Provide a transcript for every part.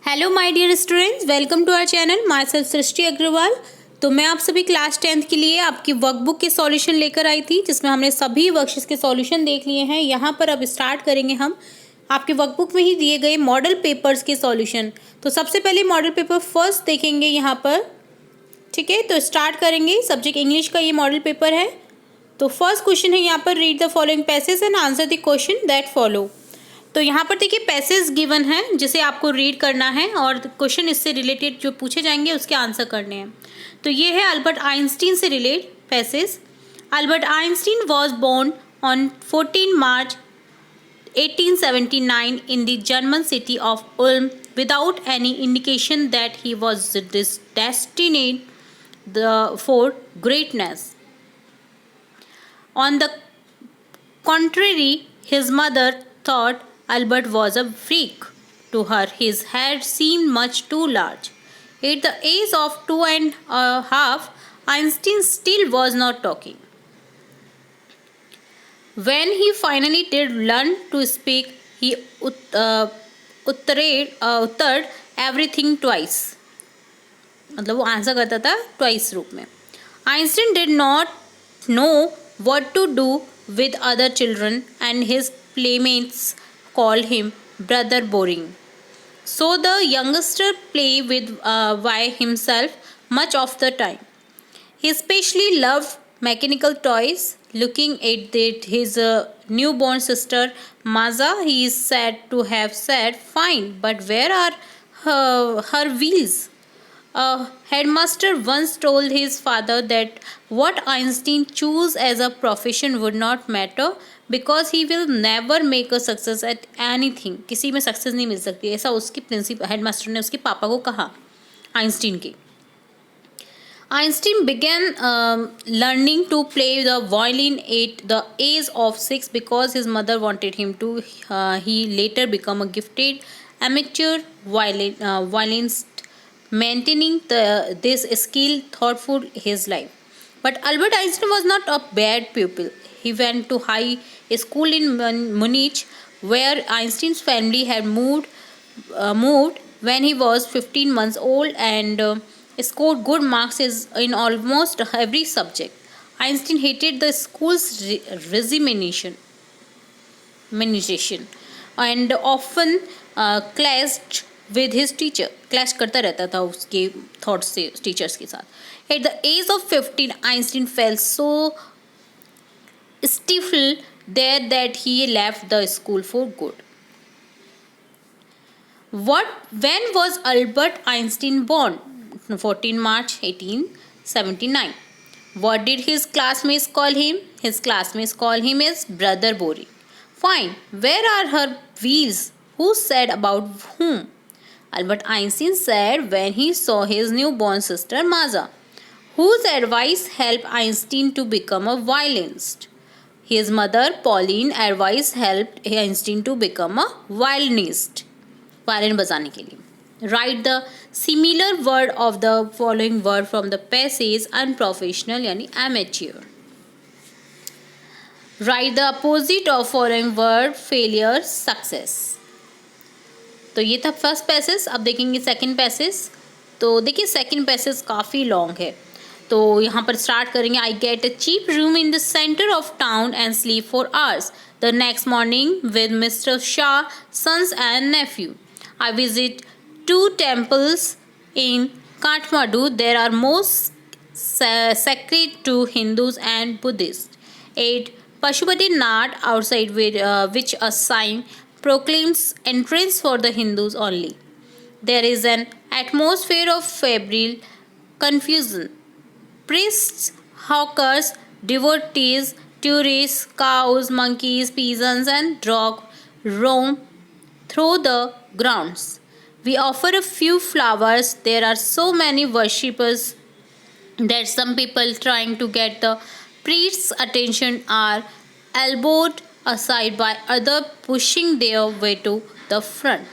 Hello my dear students, welcome to our channel. Myself Srishti Agarwal. तो मैं आप सभी क्लास 10th के लिए आपकी वर्कबुक के सॉल्यूशन लेकर आई थी, जिसमें हमने सभी वर्कशीट्स के सॉल्यूशन देख लिए हैं। यहाँ पर अब स्टार्ट करेंगे हम आपके वर्कबुक में ही दिए गए मॉडल पेपर्स के सॉल्यूशन। तो सबसे पहले मॉडल पेपर फर्स्ट देखेंगे यहाँ पर, ठीक है। तो स्टार्ट करेंगे। सब्जेक्ट इंग्लिश का ये मॉडल पेपर है। तो फर्स्ट क्वेश्चन है यहाँ पर, read the following passage and answer the question that follow. तो यहाँ पर देखिए पैसेज गिवन है जिसे आपको रीड करना है और क्वेश्चन इससे रिलेटेड जो पूछे जाएंगे उसके आंसर करने हैं। तो ये है अल्बर्ट आइंस्टीन से relate passage. Albert Einstein was born on 14 March 1879 in the German city of Ulm without any indication that he was destined for greatness. On the contrary, his mother thought Albert was a freak. To her, his head seemed much too large. At the age of 2.5, Einstein still was not talking. When he finally did learn to speak, he uttered everything twice. मतलब वो answer करता था twice रूप में। Einstein did not know what to do with other children, and his playmates called him Brother Boring. So the youngster played by himself much of the time. He especially loved mechanical toys. Looking at his newborn sister Maza, he is said to have said, "Fine, but where are her wheels?" A headmaster once told his father that what Einstein chose as a profession would not matter because he will never make a success at anything. किसी में success नहीं मिल सकती, ऐसा उसकी principal headmaster ने उसके पापा को कहा आइंस्टीन के। Einstein began learning to play the violin at the age of 6 because his mother wanted him to. He later became a gifted amateur violinist, maintaining this skill throughout his life. But Albert Einstein was not a bad pupil. He went to high school in Munich, where Einstein's family had moved when he was 15 months old, and scored good marks in almost every subject. Einstein hated the school's resignation and often clashed with his teacher. Clash करता रहता था उसके thoughts से teachers के साथ। At the age of 15, Einstein felt so stifled there that he left the school for good. When was Albert Einstein born? 14 March 1879. What did his classmates call him? His classmates call him as Brother Boring. Fine. Where are her wheels? Who said about whom? Albert Einstein said when he saw his newborn sister Maza, whose advice helped Einstein to become a violinist. His mother Pauline advice helped Einstein to become a violinist. Violin बजाने के लिए। Write the similar word of the following word from the passage unprofessional यानी amateur. Write the opposite of following word failure success. तो ये था first passage. अब देखेंगे second passage. तो देखिए सेकंड पैसेज काफ़ी लॉन्ग है, तो यहाँ पर स्टार्ट करेंगे। I get a cheap room in the centre of town and sleep for hours the next morning with mister Shah sons and nephew. I visit 2 temples in Kathmandu. There are most sacred to Hindus and Buddhists. At Pashupati Nat outside which a sign proclaims entrance for the Hindus only. There is an atmosphere of febrile confusion. Priests, hawkers, devotees, tourists, cows, monkeys, peasants and dogs roam through the grounds. We offer a few flowers. There are so many worshippers that some people trying to get the priest's attention are elbowed aside by others pushing their way to the front.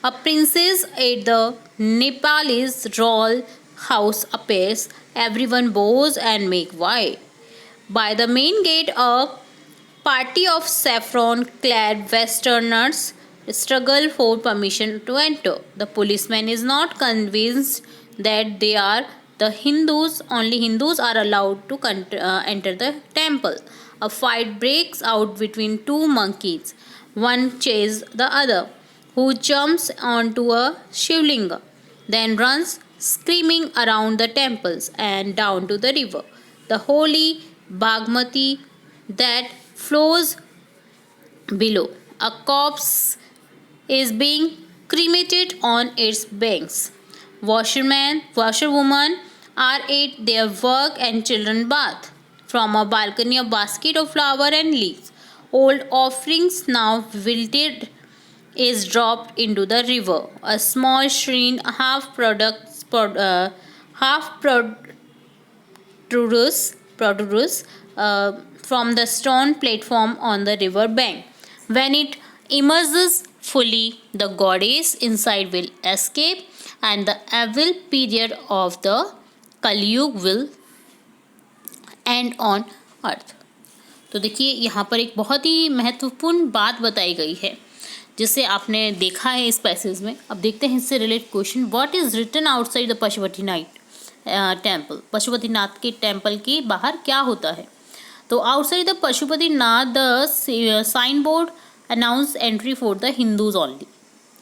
A princess at the Nepalese royal house appears. Everyone bows and make way. By the main gate, a party of saffron-clad Westerners struggle for permission to enter. The policeman is not convinced that they are the Hindus, only Hindus are allowed to enter the temple. A fight breaks out between two monkeys. One chases the other, who jumps onto a shivlinga, then runs screaming around the temples and down to the river, the holy Bagmati that flows below. A corpse is being cremated on its banks. Washerwomen are at their work and children bath. From a balcony, a basket of flower and leaves. Old offerings now wilted is dropped into the river. A small shrine, half protrudes from the stone platform on the river bank. When it emerges fully, the goddess inside will escape, and the evil period of the Kali Yuga will end on earth. तो देखिए यहाँ पर एक बहुत ही महत्वपूर्ण बात बताई गई है जिसे आपने देखा है इस पैसेज में. अब देखते हैं इससे related question. What is written outside the Pashupatinath temple? Pashupatinath के टेम्पल के बाहर क्या होता है? तो outside the Pashupatinath the sign board announce entry for the Hindus only.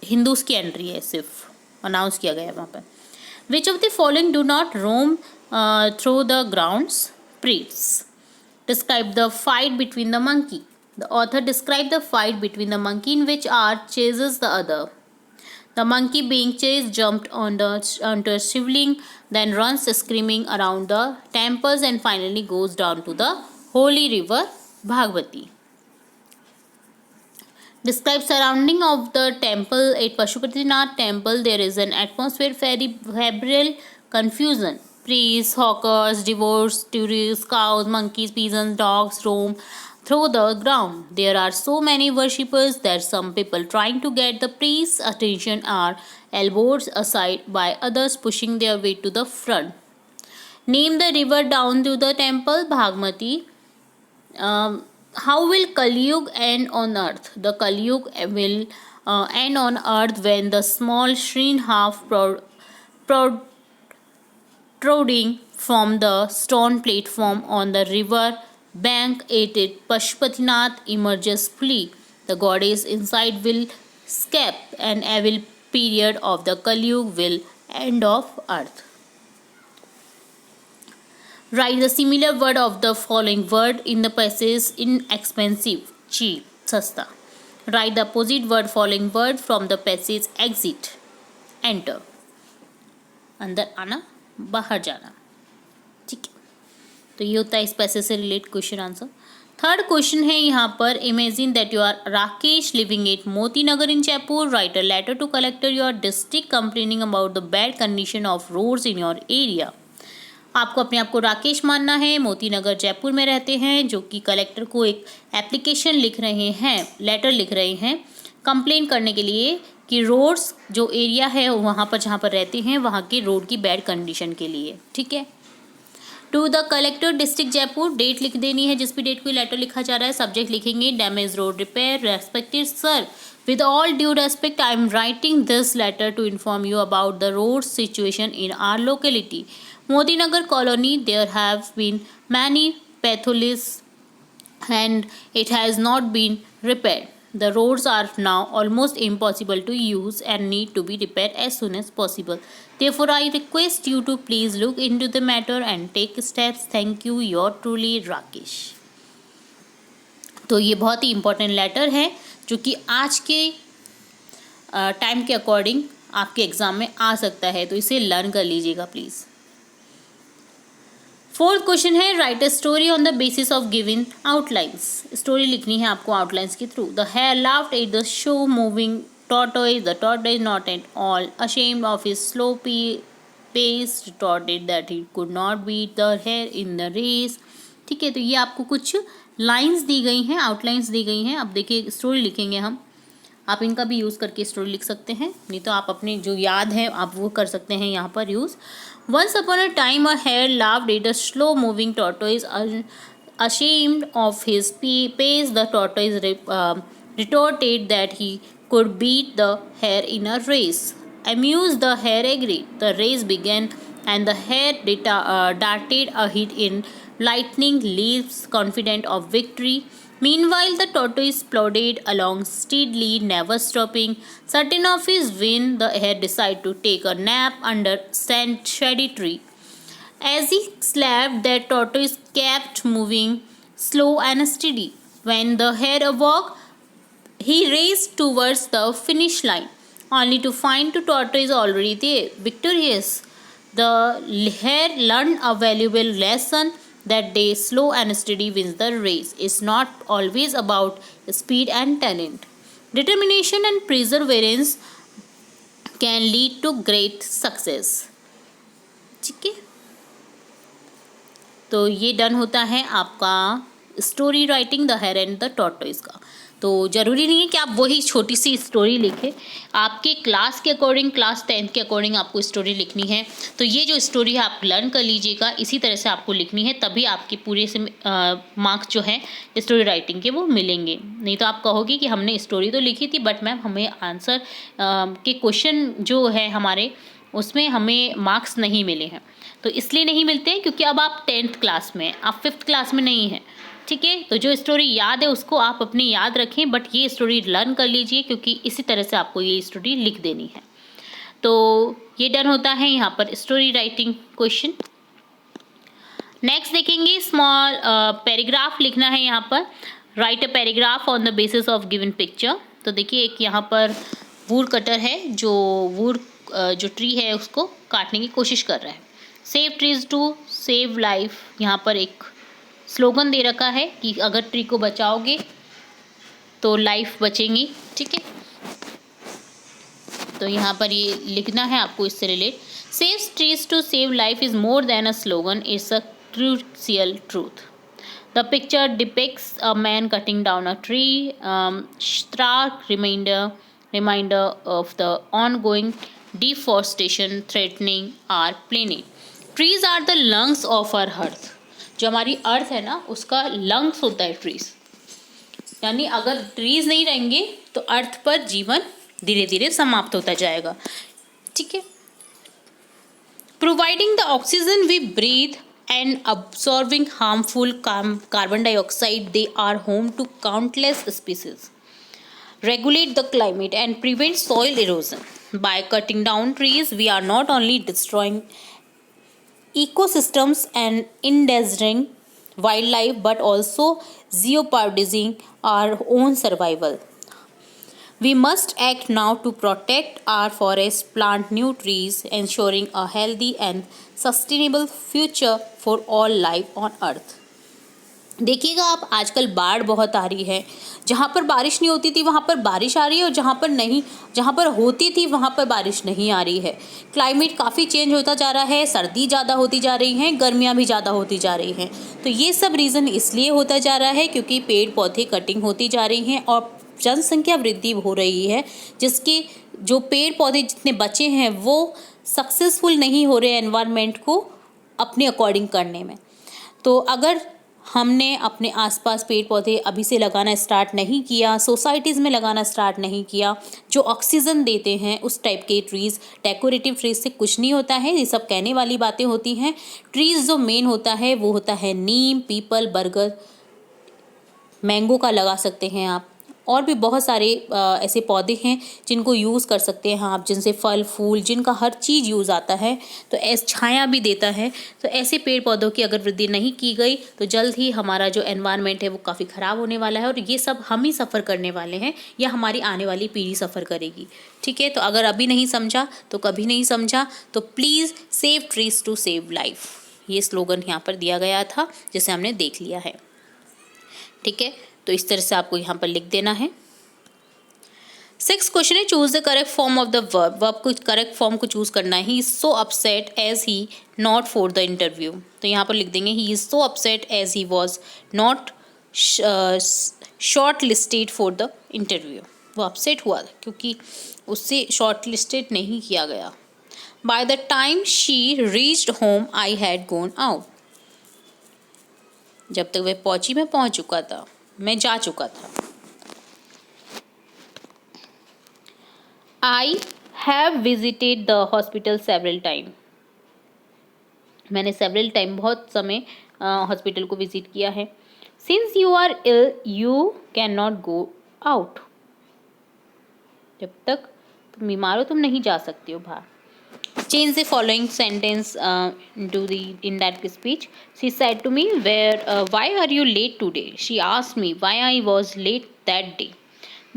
Hindus की एंट्री है, सिर्फ अनाउंस किया गया है वहाँ पर. Which of the following do not roam through the grounds? Priests. Describe the fight between the monkey. The author described the fight between the monkey in which R chases the other. The monkey being chased jumped onto a shivling, then runs screaming around the temples and finally goes down to the holy river Bhagwati. Describe surrounding of the temple. At Pashupatinath temple there is an atmosphere very febrile confusion. Priests, hawkers, divorced, tourists, cows, monkeys, pigeons, dogs roam through the ground. There are so many worshippers that some people trying to get the priest's attention are elbowed aside by others pushing their way to the front. Name the river down to the temple, Bhagmati. How will Kali Yuga end on earth? The Kali Yuga will end on earth when the small shrine half protruding from the stone platform on the river bank at it Pashupatinath emerges fully. The goddess inside will escape, and evil period of the Kali Yuga will end of earth. Write the similar word of the following word in the passage. Inexpensive, cheap, sasta. Write the opposite word following word from the passage. Exit, enter. अंदर आना, बाहर जाना. ठीक है, तो ये होता है इस पैसेज से relate question answer. Third question है यहाँ पर. Imagine that you are Rakesh living at Moti Nagar in Jaipur. Write a letter to collector your district complaining about the bad condition of roads in your area. आपको अपने आप को राकेश मानना है, मोती नगर जयपुर में रहते हैं, जो कि कलेक्टर को एक एप्लीकेशन लिख रहे हैं, लेटर लिख रहे हैं कंप्लेन करने के लिए कि रोड्स जो एरिया है वहाँ पर जहाँ पर रहते हैं वहाँ की रोड की बैड कंडीशन के लिए. ठीक है. To the collector district Jaipur. Date लिख देनी है जिस भी डेट को लेटर लिखा जा रहा है. सब्जेक्ट लिखेंगे damage road repair. Respected sir, with all due respect, I am writing this letter to inform you about the road situation in our locality, Modi Nagar colony. There have been many pathologies and it has not been repaired. The roads are now almost impossible to use and need to be repaired as soon as possible. Therefore, I request you to please look into the matter and take steps. Thank you, your truly Rakesh. तो ये बहुत ही important letter है जो कि आज के time के according आपके एग्ज़ाम में आ सकता है, तो इसे लर्न कर लीजिएगा प्लीज़. फोर्थ क्वेश्चन है. Write a story on the basis of given outlines. Story लिखनी है आपको आउटलाइंस के through. The hare laughed at the slow moving tortoise. The tortoise not at all ashamed of his slow pace retorted that he could not beat the hare in the race. ठीक है, तो ये आपको कुछ lines दी गई हैं, outlines दी गई हैं. अब देखिए स्टोरी लिखेंगे हम. आप इनका भी यूज़ करके स्टोरी लिख सकते हैं, नहीं तो आप अपने जो याद है आप वो कर सकते हैं यहाँ पर use. Once upon a time a hare laughed at a slow moving tortoise. Ashamed of his pace, the tortoise retorted that he could beat the hare in a race. Amused, the hare agreed. The race began, and the hare darted ahead in lightning leaps, confident of victory. Meanwhile, the tortoise plodded along steadily, never stopping. Certain of his win, the hare decided to take a nap under shady tree. As he slept, the tortoise kept moving, slow and steady. When the hare awoke, he raced towards the finish line, only to find the tortoise already there, victorious. The hare learned a valuable lesson that day: slow and steady wins the race. It's not always about speed and talent. Determination and perseverance can lead to great success. ठीक है, तो ये done होता है आपका story writing the hare and the tortoise का। तो ज़रूरी नहीं है कि आप वही छोटी सी स्टोरी लिखें, आपके क्लास के अकॉर्डिंग, क्लास 10th के अकॉर्डिंग आपको स्टोरी लिखनी है। तो ये जो स्टोरी है आप लर्न कर लीजिएगा, इसी तरह से आपको लिखनी है, तभी आपके पूरे से मार्क्स जो है स्टोरी राइटिंग के वो मिलेंगे। नहीं तो आप कहोगे कि हमने स्टोरी तो लिखी थी बट मैम हमें आंसर के क्वेश्चन जो है हमारे उसमें हमें मार्क्स नहीं मिले हैं। तो इसलिए नहीं मिलते हैं क्योंकि अब आप 10th क्लास में, आप 5th क्लास में नहीं हैं। ठीक है, तो जो स्टोरी याद है उसको आप अपनी याद रखें, बट ये स्टोरी लर्न कर लीजिए क्योंकि इसी तरह से आपको ये स्टोरी लिख देनी है। तो ये डन होता है यहाँ पर स्टोरी राइटिंग क्वेश्चन। नेक्स्ट देखेंगे, स्मॉल पैराग्राफ लिखना है यहाँ पर। Right a paragraph on the basis of given picture. तो देखिए एक यहाँ पर वुड कटर है जो वुड जो ट्री है उसको काटने की कोशिश कर रहा है। Save trees to save life, यहाँ पर एक स्लोगन दे रखा है कि अगर ट्री को बचाओगे तो लाइफ बचेंगी। ठीक है, तो यहाँ पर ये लिखना है आपको इससे relate. Save trees to save life is more than a slogan, it's a crucial truth. The picture depicts a man cutting down a tree, stark reminder of the ongoing deforestation threatening our planet. Trees are the lungs of our earth. जो हमारी अर्थ है ना उसका lungs होता है trees, यानी अगर trees नहीं रहेंगे तो अर्थ पर जीवन धीरे धीरे समाप्त होता जाएगा। ठीक है, providing the oxygen we breathe and absorbing harmful carbon dioxide, they are home to countless species, regulate the climate and prevent soil erosion. By cutting down trees, we are not only destroying ecosystems and endangering wildlife but also jeopardizing our own survival. We must act now to protect our forests, plant new trees, ensuring a healthy and sustainable future for all life on earth. देखिएगा आप आजकल बाढ़ बहुत आ रही है, जहाँ पर बारिश नहीं होती थी वहाँ पर बारिश आ रही है और जहाँ पर होती थी वहाँ पर बारिश नहीं आ रही है। क्लाइमेट काफ़ी चेंज होता जा रहा है, सर्दी ज़्यादा होती जा रही हैं, गर्मियाँ भी ज़्यादा होती जा रही हैं। तो ये सब रीज़न इसलिए होता जा रहा है क्योंकि पेड़ पौधे कटिंग होती जा रही हैं और जनसंख्या वृद्धि हो रही है, जिसके जो पेड़ पौधे जितने बचे हैं वो सक्सेसफुल नहीं हो रहे एनवायरनमेंट को अपने अकॉर्डिंग करने में। तो अगर हमने अपने आसपास पेड़ पौधे अभी से लगाना स्टार्ट नहीं किया, सोसाइटीज़ में लगाना स्टार्ट नहीं किया, जो ऑक्सीजन देते हैं उस टाइप के ट्रीज़, डेकोरेटिव ट्रीज़ से कुछ नहीं होता है, ये सब कहने वाली बातें होती हैं। ट्रीज़ जो मेन होता है वो होता है नीम, पीपल, बरगद, मैंगो का लगा सकते हैं आप, और भी बहुत सारे ऐसे पौधे हैं जिनको यूज़ कर सकते हैं आप, जिनसे फल फूल, जिनका हर चीज़ यूज़ आता है, तो ऐसे छाया भी देता है। तो ऐसे पेड़ पौधों की अगर वृद्धि नहीं की गई तो जल्द ही हमारा जो एनवायरनमेंट है वो काफ़ी ख़राब होने वाला है और ये सब हम ही सफ़र करने वाले हैं या हमारी आने वाली पीढ़ी सफ़र करेगी। ठीक है, तो अगर अभी नहीं समझा तो कभी नहीं समझा। तो please save trees to save life, ये स्लोगन यहाँ पर दिया गया था जिसे हमने देख लिया है। ठीक है, तो इस तरह से आपको यहाँ पर लिख देना है। 6th क्वेश्चन है, choose the correct form of the verb. Verb को करेक्ट फॉर्म को चूज करना है। He is so upset as he not for the interview, तो यहाँ पर लिख देंगे he is so upset as he was not short listed for the interview. वो अपसेट हुआ क्योंकि उससे शॉर्ट लिस्टेड नहीं किया गया। By the time she reached home I had gone out, जब तक वह पहुंची मैं पहुंच चुका था, मैं जा चुका था। I have visited the hospital several time. मैंने सेवरल टाइम बहुत समय हॉस्पिटल को विजिट किया है। Since you are ill you can not go out. जब तक तुम बीमार हो तुम नहीं जा सकते हो बाहर। Change the following sentence into the indirect speech. She said to me, why are you late today? She asked me why I was late that day.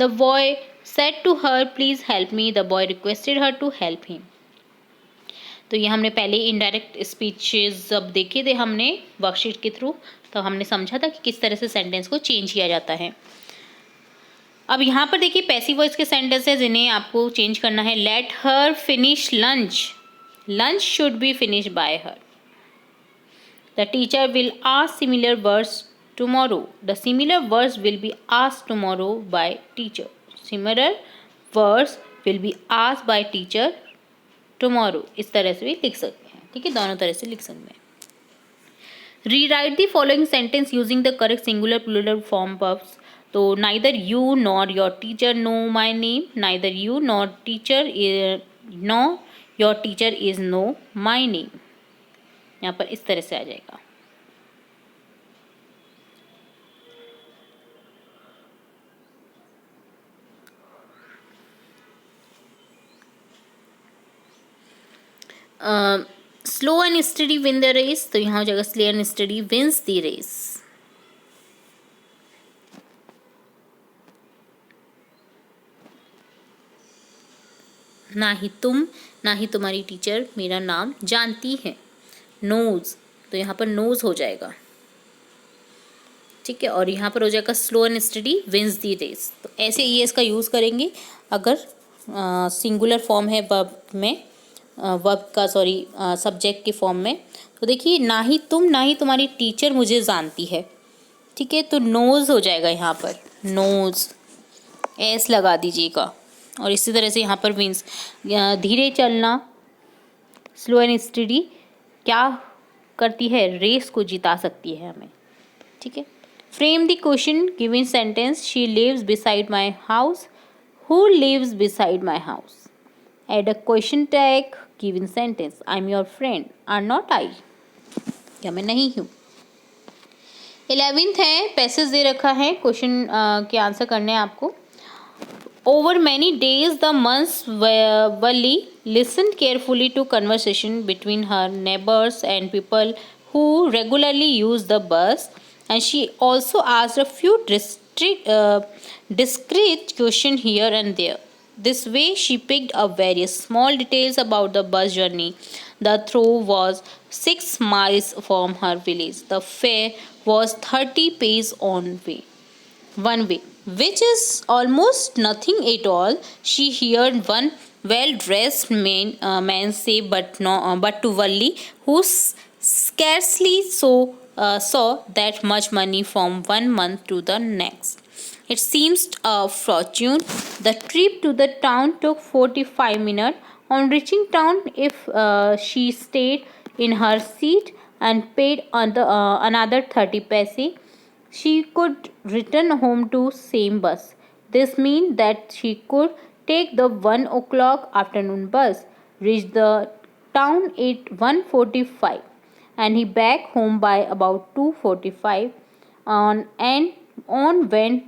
The boy said to her, please help me. The boy requested her to help him. तो ये हमने पहले indirect speeches जब देखे थे हमने worksheet के through, तो हमने समझा था कि किस तरह से सेंटेंस को चेंज किया जाता है। अब यहाँ पर देखिए पैसिव वॉइस के सेंटेंस है जिन्हें आपको चेंज करना है। Let her finish lunch. Lunch should be finish by her. The teacher will ask similar words tomorrow. The similar words will be asked tomorrow by teacher. Similar words will be asked by teacher tomorrow. इस तरह से भी लिख सकते हैं, ठीक है, दोनों तरह से लिख सकते हैं। Rewrite the following sentence using the correct singular plural form verbs. तो neither you nor your teacher know my name. Neither you nor teacher know your teacher is know my name. यहाँ पर इस तरह से आ जाएगा। Slow and study win the race. तो यहाँ हो जाएगा slow and study wins the race. ना ही तुम ना ही तुम्हारी टीचर मेरा नाम जानती है। नोज, तो यहाँ पर नोज हो जाएगा, ठीक है। और यहाँ पर हो जाएगा slow and study wins the race. तो ऐसे ये इसका यूज़ करेंगे अगर सिंगुलर फॉर्म है वर्ब में, वर्ब का सॉरी सब्जेक्ट के फॉर्म में। तो देखिए ना ही तुम ना ही तुम्हारी टीचर मुझे जानती है, ठीक है। तो नोज हो जाएगा यहाँ पर, नोज एस लगा दीजिएगा। और इसी तरह से यहाँ पर मीन्स धीरे चलना, स्लो एंड स्टडी क्या करती है, रेस को जिता सकती है हमें, ठीक है। Frame the question given sentence. She lives beside my house. Who lives beside my house. Add a question tag given sentence. I am your friend are not I. क्या मैं नहीं हूँ। 11th है, पैसेज दे रखा है, क्वेश्चन के answer करने हैं आपको। Over many days, the months Valli listened carefully to conversation between her neighbors and people who regularly use the bus, and she also asked a few discreet questions here and there. This way, she picked up various small details about the bus journey. The throw was 6 miles from her village. The fare was 30 paise one way, which is almost nothing at all. She heard one well-dressed man say, but to Valli, who scarcely saw that much money from one month to the next. It seems a fortune. The trip to the town took 45 minutes. On reaching town, if she stayed in her seat and paid another 30 paise, she could return home to same bus. This means that she could take the 1 o'clock afternoon bus, reach the town at 1:45, and he back home by about 2:45. On went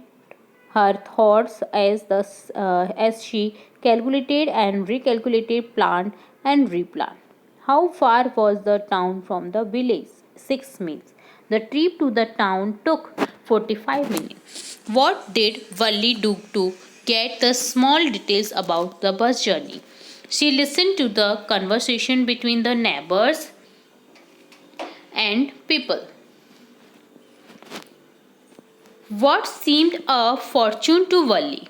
her thoughts as she calculated and recalculated, planned and replanned. How far was the town from the village? 6 miles. The trip to the town took 45 minutes. What did Valli do to get the small details about the bus journey? She listened to the conversation between the neighbors and people. What seemed a fortune to Valli?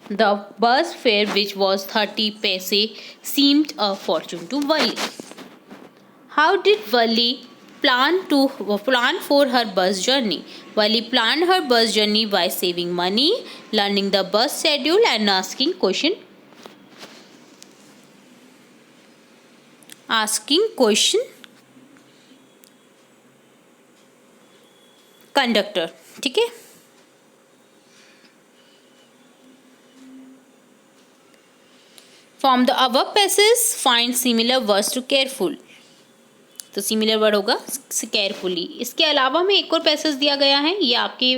The bus fare, which was 30 paise, seemed a fortune to Valli. How did Valli plan for her bus journey? Valli planned her bus journey by saving money, learning the bus schedule, and asking question conductor, ठीक है। From the above passages, find similar words to careful. तो similar word होगा carefully. इसके अलावा में एक और passage दिया गया है, ये आपकी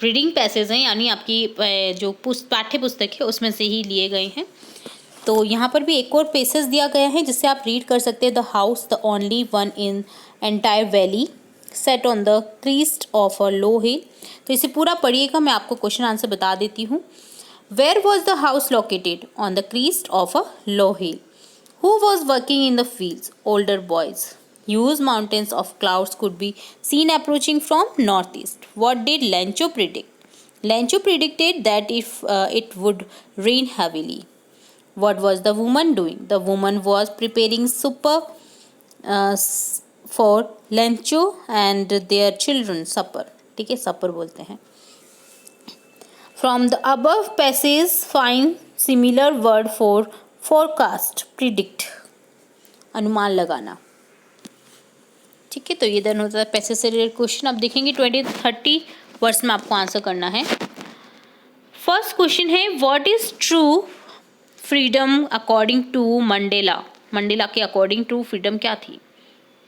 रीडिंग पैसेज हैं, यानी आपकी जो पाठ्य पुस्तक है उसमें से ही लिए गए हैं। तो यहाँ पर भी एक और पैसेज दिया गया है जिससे आप रीड कर सकते हैं। The house the only one in entire valley set on the crest of a low hill. तो इसे पूरा पढ़िएगा, मैं आपको क्वेश्चन आंसर बता देती हूँ। Where was the house located? On the crest of a low hill. Who was working in the fields? Older boys. Huge mountains of clouds could be seen approaching from northeast. What did Lencho predict? Lencho predicted that if it would rain heavily. What was the woman doing? The woman was preparing supper for Lencho and their children. Supper. ठीक है, supper बोलते हैं। From the above passage, find similar word for forecast, predict, अनुमान लगाना। ठीक है, तो ये देन होता है पैसेज से रिलेटेड क्वेश्चन। अब देखेंगे 20-30 वर्ड्स में आपको आंसर करना है। फर्स्ट क्वेश्चन है, what is true freedom according to Mandela? Mandela के अकॉर्डिंग टू फ्रीडम क्या थी,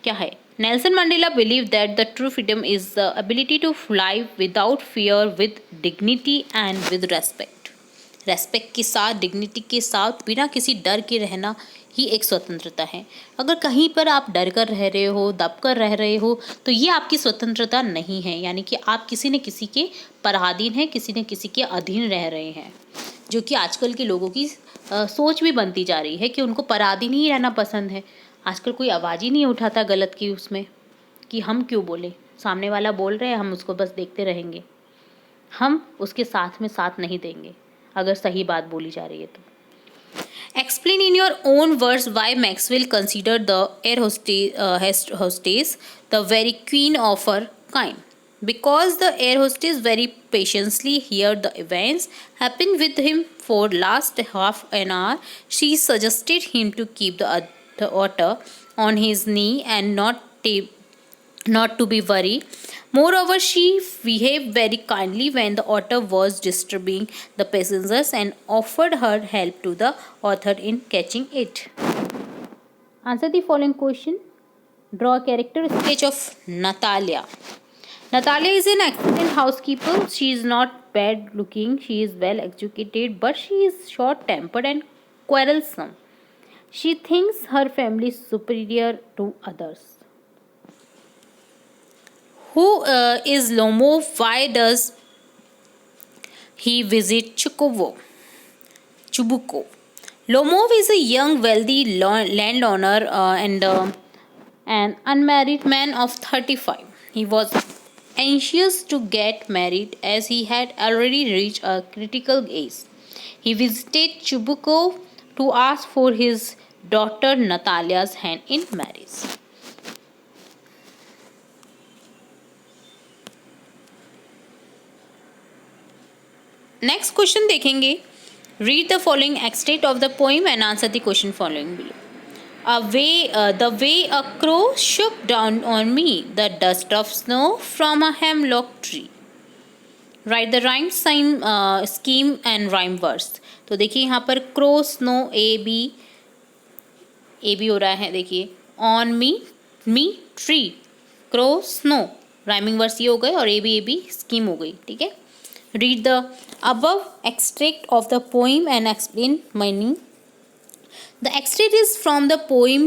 क्या है? Nelson Mandela believe that the true freedom is the ability to live without fear with dignity and with respect. Respect के साथ, dignity के साथ, बिना किसी डर के रहना ही एक स्वतंत्रता है। अगर कहीं पर आप डर कर रह रहे हो, दब कर रह रहे हो, तो ये आपकी स्वतंत्रता नहीं है, यानी कि आप किसी न किसी के पराधीन हैं, किसी न किसी के अधीन रह रहे हैं, जो कि आजकल के लोगों की सोच भी बनती जा रही है कि उनको पराधीन ही रहना पसंद है। आजकल कोई आवाज़ ही नहीं उठाता गलत की उसमें, कि हम क्यों बोले, सामने वाला बोल रहे हैं हम उसको बस देखते रहेंगे, हम उसके साथ में साथ नहीं देंगे अगर सही बात बोली जा रही है तो। Explain in your own words why Maxwell considered the air hostess the very queen of her kind. Because the air hostess very patiently heard the events happen with him for last half an hour, she suggested him to keep the otter on his knee and not to be worried. Moreover, she behaved very kindly when the otter was disturbing the passengers and offered her help to the author in catching it. Answer the following question. Draw a character sketch of Natalia. Natalia is an excellent housekeeper. She is not bad looking. She is well educated, but she is short tempered and quarrelsome. She thinks her family is superior to others. Who is Lomo? Why does he visit Chubuco? Lomov is a young, wealthy landowner and an unmarried man of 35. He was anxious to get married as he had already reached a critical age. He visited Chubuco to ask for his daughter Natalia's hand in marriage. Next question देखेंगे। Read the following extract of the poem and answer the question following below. The way a crow shook down on me, the dust of snow from a hemlock tree. Write the rhyme scheme and rhyme verse. तो देखिए यहाँ पर crow, snow, A B हो रहा है, देखिए on me tree, crow, snow, rhyming verse ये हो गए और ए बी स्कीम हो गई। ठीक है, read the above extract of the poem and explain meaning. The extract is from the poem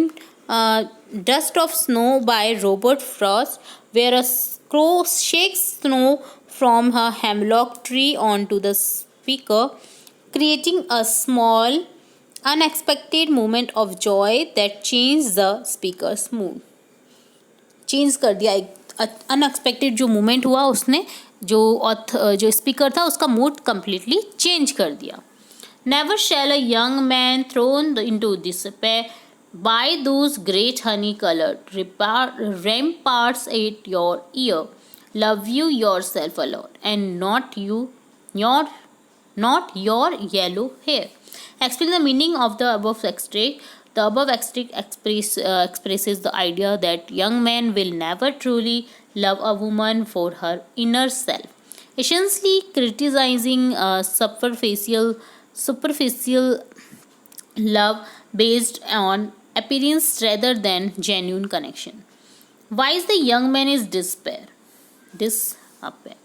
Dust of Snow by Robert Frost, where a crow shakes snow from her hemlock tree onto the speaker, creating a small, unexpected moment of joy that changed the speaker's mood. Change कर दिया, एक unexpected जो moment हुआ उसने जो speaker था उसका mood completely change कर दिया। Never shall a young man thrown into despair by those great honey coloured ramparts at your ear, love you yourself alone and not your yellow hair. Explain the meaning of the above extract. The above extract expresses the idea that young men will never truly love a woman for her inner self, essentially criticizing superficial love based on appearance rather than genuine connection. Why is the young man is despair? Despair.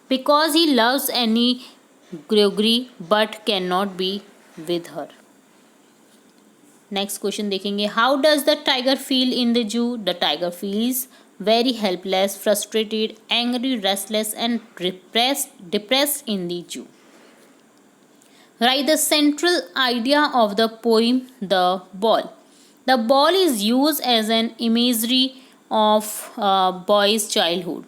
Because he loves Annie Gregory but cannot be with her. Next question देखेंगे. How does the tiger feel in the zoo? The tiger feels very helpless, frustrated, angry, restless, and depressed in the zoo. Write the central idea of the poem, The Ball. The ball is used as an imagery of a boy's childhood.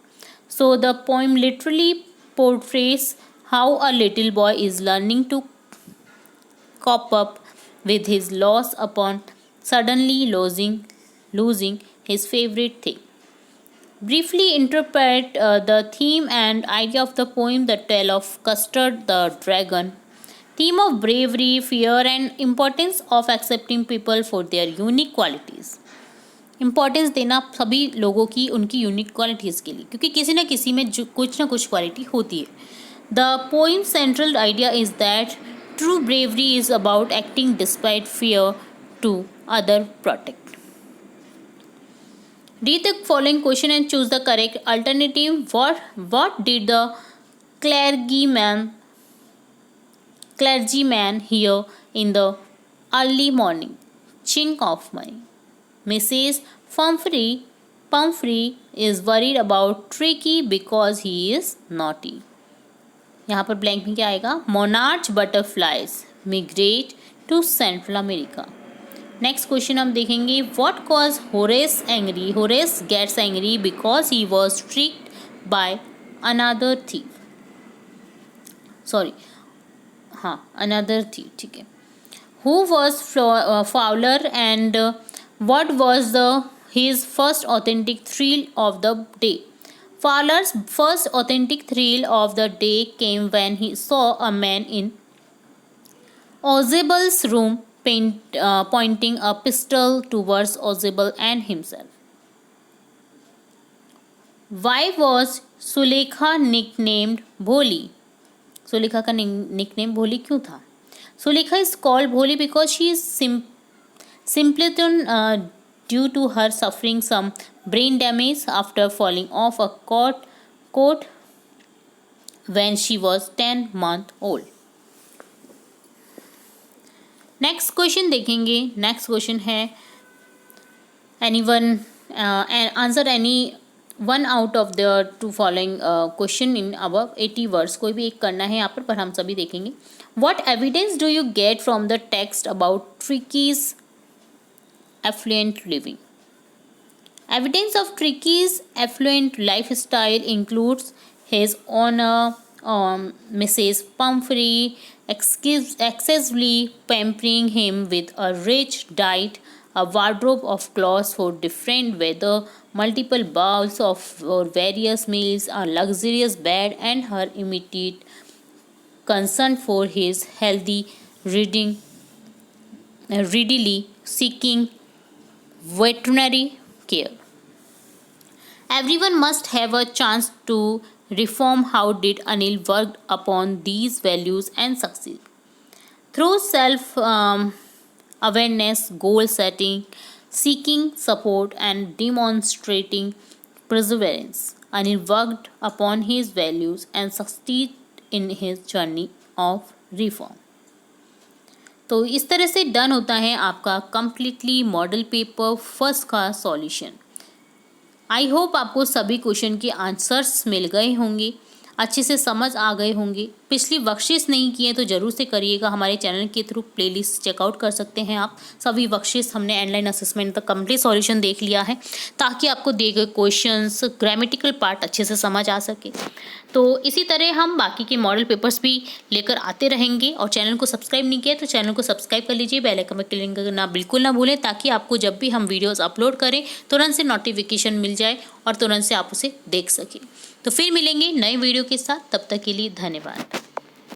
So the poem literally portrays how a little boy is learning to cope up with his loss upon suddenly losing his favorite thing. Briefly interpret the theme and idea of the poem. The tale of Custard the Dragon. Theme of bravery, fear, and importance of accepting people for their unique qualities. Importance देना सभी लोगों की उनकी unique qualities के लिए, क्योंकि किसी न किसी में कुछ ना कुछ क्वालिटी होती है. The poem central idea is that true bravery is about acting despite fear to other protect. Read the following question and choose the correct alternative. What did the clergyman hear in the early morning? Chink of money. Mrs. Pumphrey is worried about Tricky because he is naughty. यहाँ पर blank में क्या आएगा? Monarch butterflies migrate to Central America. Next question हम देखेंगे. What cause Horace angry? Horace gets angry because he was tricked by another thief. Another thief. ठीक है. Who was Fowler and what was his first authentic thrill of the day? Fowler's first authentic thrill of the day came when he saw a man in Ozebel's room pointing a pistol towards Ozebel and himself. Why was Sulekha nicknamed भोली? सुलेखा का nickname भोली क्यों था? Sulekha is called भोली because she is simpleton due to her suffering some brain damage after falling off a court when she was 10 months old. Next question देखेंगे. Next question है anyone answer any one out of the two following question in above 80 words. कोई भी एक करना है यहाँ पर हम सभी देखेंगे. What evidence do you get from the text about Tricki's affluent living? Evidence of Tricki's affluent life style includes his owner Mrs. Pumphrey excessively pampering him with a rich diet, a wardrobe of clothes for different weather, multiple bowls for various meals, a luxurious bed, and her immediate concern for his healthy readily seeking veterinary care. Everyone must have a chance to reform. How did Anil work upon these values and succeed? Through self-awareness, goal setting, seeking support, and demonstrating perseverance. Anil worked upon his values and succeeded in his journey of reform. तो इस तरह से done होता है आपका completely model paper first का solution. I hope आपको सभी क्वेश्चन के आंसर्स मिल गए होंगे, अच्छे से समझ आ गए होंगे. पिछली वर्कशीट्स नहीं किए तो ज़रूर से करिएगा. हमारे चैनल के थ्रू प्लेलिस्ट चेकआउट कर सकते हैं आप. सभी वर्कशीट्स हमने ऑनलाइन असेसमेंट तक कंप्लीट सॉल्यूशन देख लिया है ताकि आपको दिए गए क्वेश्चंस ग्रामेटिकल पार्ट अच्छे से समझ आ सके. तो इसी तरह हम बाकी के मॉडल पेपर्स भी लेकर आते रहेंगे. और चैनल को सब्सक्राइब नहीं किया तो चैनल को सब्सक्राइब कर लीजिए, बेल आइकन पर क्लिक करना बिल्कुल ना भूलें ताकि आपको जब भी हम वीडियोस अपलोड करें तुरंत से नोटिफिकेशन मिल जाए और तुरंत से आप उसे देख सकें. तो फिर मिलेंगे नए वीडियो के साथ. तब तक के लिए धन्यवाद.